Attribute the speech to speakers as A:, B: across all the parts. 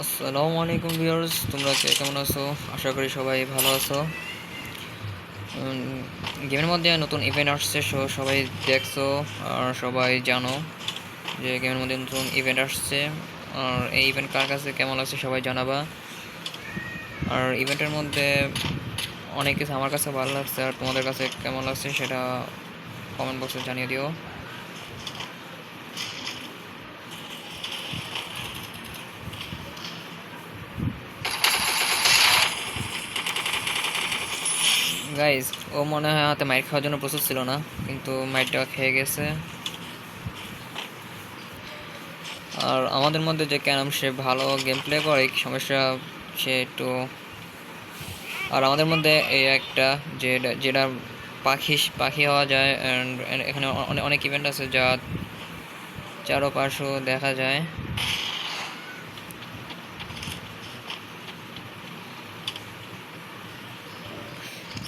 A: আসসালামু আলাইকুম ভিউয়ার্স, তোমরা কেমন আছো? আশা করি সবাই ভালো আছো। গেমের মধ্যে নতুন ইভেন্ট আসছে, সবাই দেখছো আর সবাই জানো যে গেমের মধ্যে নতুন ইভেন্ট আসছে। আর এই ইভেন্ট কার কাছে কেমন লাগছে সবাই জানাবা। আর ইভেন্টের মধ্যে অনেক কিছু আমার কাছে ভালো লাগছে, আর তোমাদের কাছে কেমন লাগছে সেটা কমেন্ট বক্সে জানিয়ে দিও। গাইজ, ও মনে হয় হাতে মাইর খাওয়ার জন্য প্রস্তুত ছিল না, কিন্তু মাইরটা খেয়ে গেছে। আর আমাদের মধ্যে যে ক্যানাম, সে ভালো গেম প্লে করে, কি সমস্যা সে একটু। আর আমাদের মধ্যে এই একটা যেটা যেটা পাখি পাখি হওয়া যায়, অ্যান্ড এখানে অনেক অনেক ইভেন্ট আছে যা চারপাশও দেখা যায়।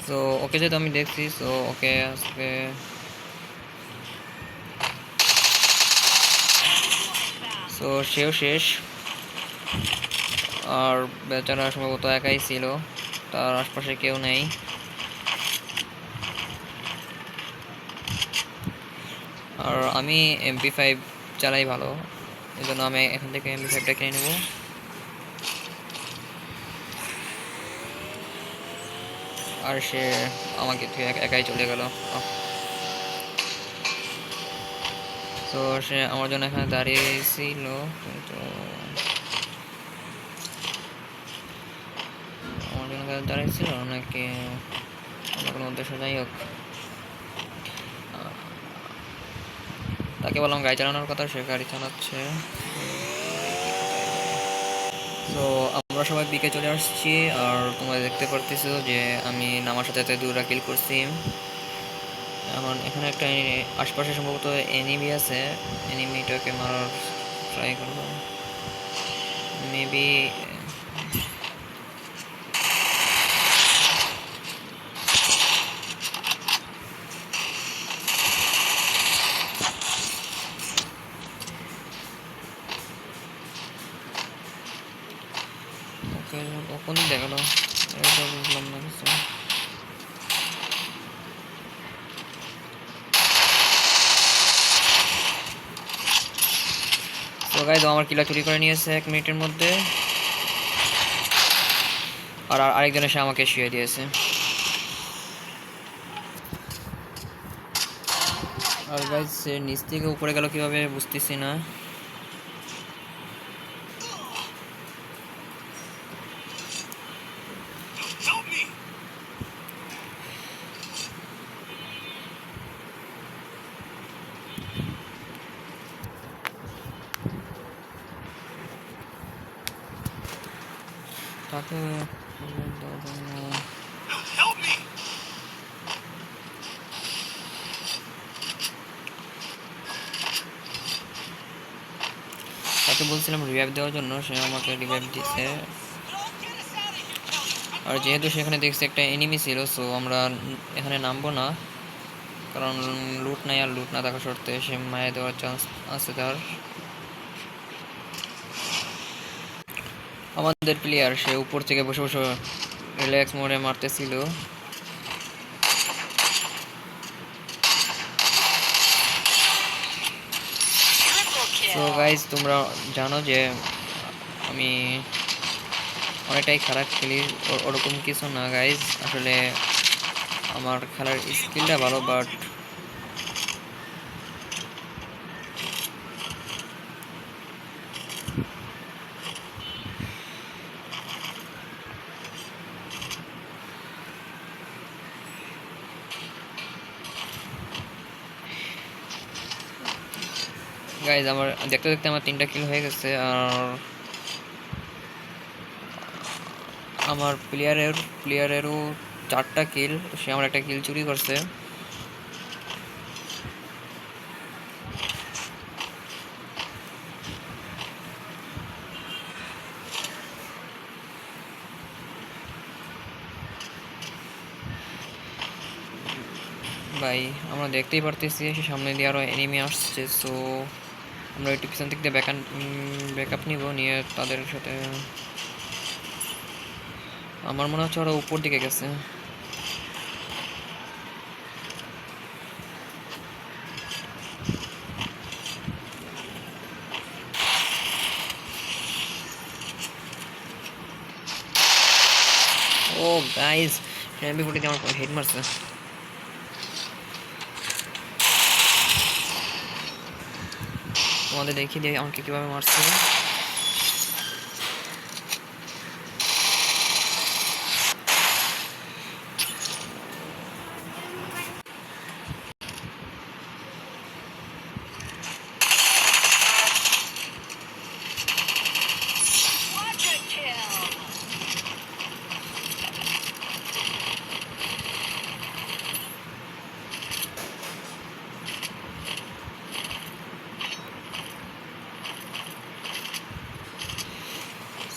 A: তো ওকে যেহেতু আমি দেখছি, তো ওকে আজকে তো সেও শেষ। আর বেচারা সম্ভবত একাই ছিল, তার আশপাশে কেউ নেই। আর আমি MP5 চালাই ভালো, এই জন্য আমি এখান থেকে MP5টা কিনে নেব। আর সে আমাকে তুই একাই চলে গেল। তো সে আমার জন্য এখানে দাঁড়িয়ে ছিল, কিন্তু আমার জন্য দাঁড়িয়ে ছিল নাকি অন্য কোনো উদ্দেশ্য, যাই হোক। তাকে বললাম গাড়ি চালানোর কথা, সে গাড়ি চালাচ্ছে। তো আমরা সবাই বিকে চলে আসছি, আর তোমরা দেখতে পারতেছো যে আমি নামার সাথে সাথে 2টা কিল করছি। এখন এখানে একটা আশপাশে সম্ভবত এনিমি আছে, এনিমিটাকে মারার ট্রাই করবো মেবি। ওকে, কখন দেখালো এটা বুঝলাম না কিছু। তো গাইজ, আমার কিলা চুরি করে নিয়েছে 1 মিনিটের মধ্যে। আর আরেকজন এসে আমাকে শুয়ে দিয়েছে। আর গাইজ, সে নিচ থেকে উপরে গেল কিভাবে বুঝতেছি না। তাকে তাকে বলছিলাম রিভাইভ দেওয়ার জন্য, সে আমাকে রিভাইভ দিচ্ছে। আর যেহেতু সেখানে দেখছি একটা এনিমি ছিল, সো আমরা এখানে নামবো না, কারণ লুট নাই, আর লুট না থাকা সত্ত্বে সে মায়ে দেওয়ার চান্স আছে তার। আমাদের প্লেয়ার সে উপর থেকে বসে বসে রিল্যাক্স মোডে মারতেছিল। তো গাইজ, তোমরা জানো যে আমি অনেকটাই খারাপ খেলি, ওরকম কিছু না গাইজ। আসলে আমার খেলার স্কিলটা ভালো, বাট গাইজ আমার দেখতে দেখতে আমার 3টা কিল হয়ে গেছে। আর আমার প্লেয়ারেরও 4টা কিল, সে আমার একটা কিল চুরি করছে। ভাই, আমরা দেখতেই পারতেছি সে সামনে দিয়ে আরো এনিমি আসছে। সো আমরা একটু পিছন দিক দিয়ে ব্যাকআপ নিব, নিয়ে তাদের সাথে আমার মনে হচ্ছে ওরা উপর দিকে গেছে। ও গাইস, এমবি40 দিয়ে আমার হেড মারছে। তোমাদের দেখিয়ে দিয়ে আমাকে কিভাবে মারছে।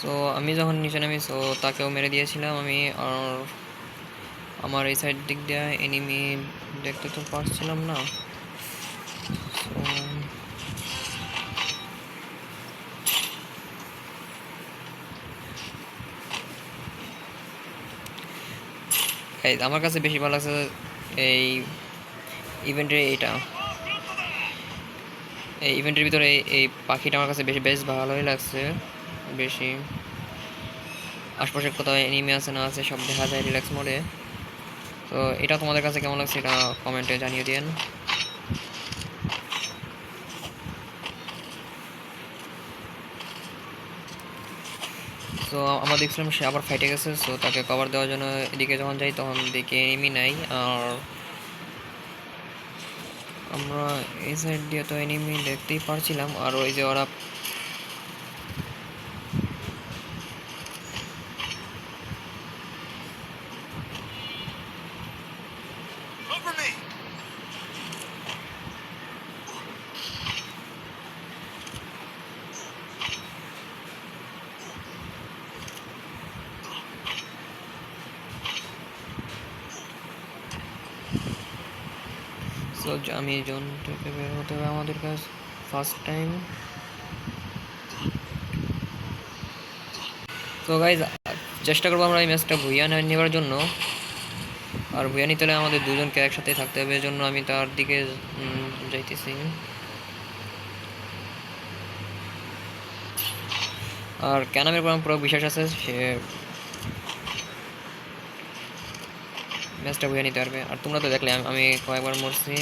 A: সো আমি যখন নিচে নামি, সো তাকেও মেরে দিয়েছিলাম আমি। আর আমার এই সাইড দিক দিয়ে এনিমি দেখতে তো পারছিলাম না। আমার কাছে বেশি ভালো লাগছে এই ইভেন্টের এই ইভেন্টের ভিতরে এই পাখিটা আমার কাছে বেশ ভালোই লাগছে। বেশি আশপাশের কোথাও এনিমি আছে না আছে সব দেখা যায় রিল্যাক্স মোডে। তো এটা তোমাদের কাছে কেমন লাগছে এটা কমেন্টে জানিয়ে দিন। তো আমরা দেখছিলাম সে আবার ফাইটে গেছে, সো তাকে কভার দেওয়ার জন্য এদিকে যখন যাই তখন দেখি এনিমি নাই। আর আমরা এই সাইড দিয়ে তো এনিমি দেখতেই পারছিলাম। আর ওই যে ওরা আমি জোন থেকে বের হতে হবে আমাদের কাছে ফার্স্ট টাইম। তো গাইজ চেষ্টা করবো আমরা এই ম্যাচটা ভুইয়া নেওয়ার জন্য। আর ভুইয়া নিতে হলে আমাদের দুজনকে একসাথে থাকতে হবে, এজন্য আমি তার দিকে যাইতেছি। আর ক্যানামের উপর পুরো বিশ্বাস আছে, সে ম্যাচটা ভুইয়া নিতে পারবে। আর তোমরা তো দেখলে আমি কয়েকবার মরছি।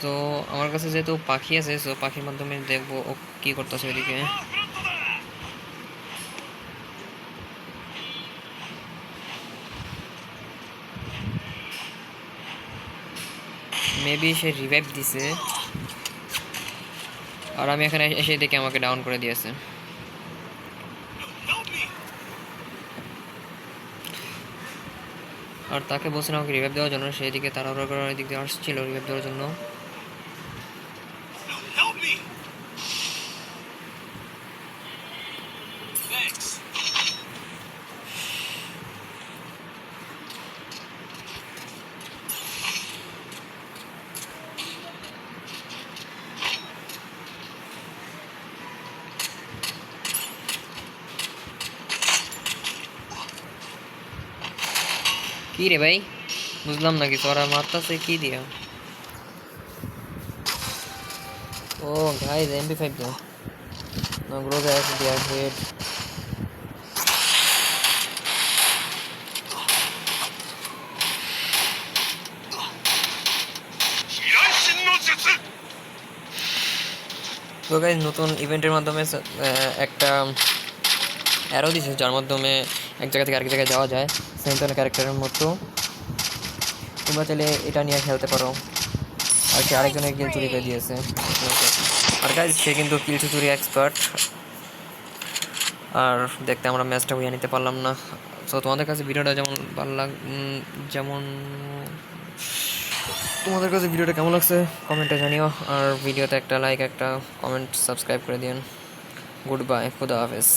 A: তো আমার কাছে যেহেতু পাখি আছে, সো পাখির মাধ্যমে দেখবো ও কী করতেছে ওইদিকে। মেবি সে রিভাইভ দিছে, আর আমি এখানে এসে দেখে আমাকে ডাউন করে দিয়েছে। আর তাকে বলছিলাম আমাকে রিভাইভ দেওয়ার জন্য, সেই দিকে তাড়াহুড়ো করে ওই দিক দিয়ে আসছিল রিভাইভ দেওয়ার জন্য। কি রে ভাই, বুঝলাম না কিছু, ওরা মারতাছে কি দিয়া? ও গাইস MP5 দাও না, গ্রোজা আছে দিয়া হেড। তো গাইস নতুন ইভেন্টের মাধ্যমে একটা অ্যারো দিছে, যার মাধ্যমে এক জায়গা থেকে আরেক জায়গায় যাওয়া যায় সেন্টনের ক্যারেক্টারের মতো। তোমরা চাইলে এটা নিয়ে খেলতে পারো। আর সে আরেকজনের কিল চুরি করে দিয়েছে। আর গাইজ সে কিন্তু কিল চুরি এক্সপার্ট। আর দেখতে আমরা ম্যাচটা হইয়া নিতে পারলাম না। সো তোমাদের কাছে ভিডিওটা যেমন তোমাদের কাছে ভিডিওটা কেমন লাগছে কমেন্টে জানিও। আর ভিডিওতে একটা লাইক, একটা কমেন্ট, সাবস্ক্রাইব করে দিন। গুড বাই, খুদা হাফেজ।